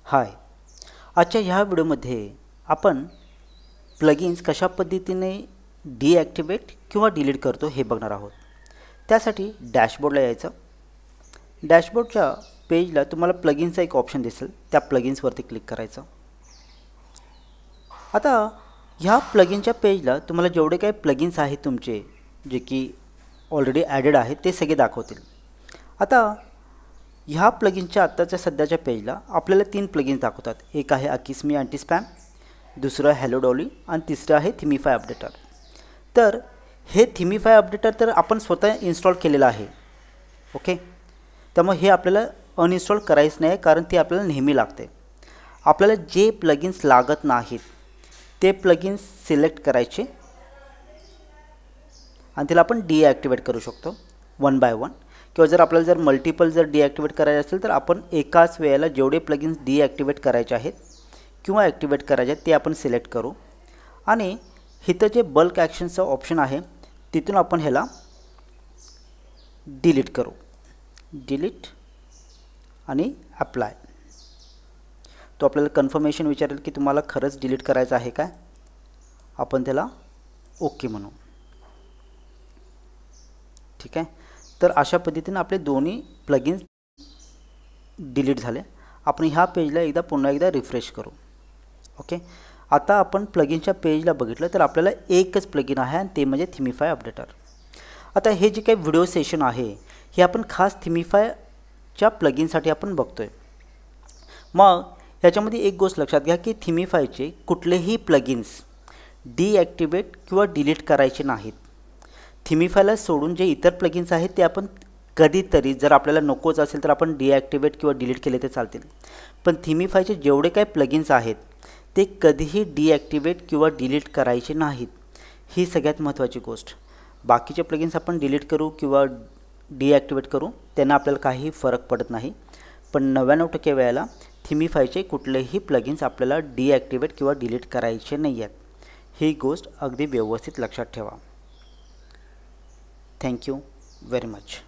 हाय, आजच्या ह्या व्हिडिओमध्ये आपण प्लगइन्स कशा पद्धतीने डीॲक्टिवेट किंवा डिलीट करतो हे बघणार आहोत। त्यासाठी डॅशबोर्डला यायचं। डॅशबोर्डच्या पेजला तुम्हाला प्लगइन्सचा एक ऑप्शन दिसेल, त्या प्लगइन्सवरती क्लिक करायचं। आता ह्या प्लगइनच्या पेजला तुम्हाला जेवढे काही प्लगइन्स आहेत तुमचे जे की ऑलरेडी ॲडेड आहेत ते सगळे दाखवतील। आता ह्या प्लगइनच्या आत्ताच्या सध्याच्या पेजला आपल्याला 3 प्लगइन्स दाखवतात। एक आहे अकिस्मी अँटी स्पॅम, दुसरं हॅलो डॉली आणि तिसरं आहे थिमिफाय अपडेटर। तर हे थिमिफाय अपडेटर तर आपण स्वतः इन्स्टॉल केलेलं आहे, ओके। त्यामुळे हे आपल्याला अनइन्स्टॉल करायचं नाही, कारण ते आपल्याला नेहमी लागते। आपल्याला जे प्लगइन्स लागत नाहीत ते प्लगइन्स सिलेक्ट करायचे आणि त्याला आपण डीॲक्टिवेट करू शकतो वन बाय वन, किंवा जर आपल्याला जर मल्टिपल जर डीॲक्टिवेट करायचे असेल तर आपण एकाच वेळेला जेवढे प्लगइन्स डीॲक्टिवेट करायचे आहेत किंवा ॲक्टिवेट करायचे आहेत ते आपण सिलेक्ट करू आणि इथं जे बल्क ॲक्शनचं ऑप्शन आहे तिथून आपण ह्याला डिलीट करू। डिलीट आणि अप्लाय। तो आपल्याला कन्फर्मेशन विचारेल की तुम्हाला खरंच डिलीट करायचं आहे काय। आपण त्याला ओके म्हणू, ठीक आहे। तर अशा पद्धतीने आपले दोन्ही प्लगइन्स डिलीट झाले। आपण ह्या पेजला पुन्हा एकदा रिफ्रेश करू, ओके। आता आपण प्लगइनच्या पेजला बघितलं तर आपल्याला एकच प्लगइन आहे आणि ते म्हणजे थिमिफाय अपडेटर। आता हे जे काही व्हिडिओ सेशन आहे हे आपण खास थिमिफायच्या प्लगइनसाठी आपण बघतोय। मग ह्याच्यामध्ये एक गोष्ट लक्षात घ्या की थिमिफायचे कुठलेही प्लगइन्स डीॲक्टिवेट किंवा डिलीट करायचे नाहीत। थिमिफायला सोडून जे इतर प्लगइन्स आहेत ते आपण कधीतरी जर आपल्याला नकोच असेल तर आपण डीॲक्टिवेट किंवा डिलीट केले तर चालतील, पण थिमिफायचे जेवढे काही प्लगइन्स आहेत ते कधीही डीॲक्टिवेट किंवा डिलीट करायचे नाहीत। ही सगळ्यात महत्त्वाची गोष्ट। बाकीचे प्लगइन्स आपण डिलीट करू किंवा डीॲक्टिवेट करू त्यांना आपल्याला काही फरक पडत नाही, पण 99% वेळेला थिमिफायचे कुठलेही प्लगइन्स आपल्याला डीॲक्टिवेट किंवा डिलीट करायचे नाही आहेत। ही गोष्ट अगदी व्यवस्थित लक्षात ठेवा। Thank you very much.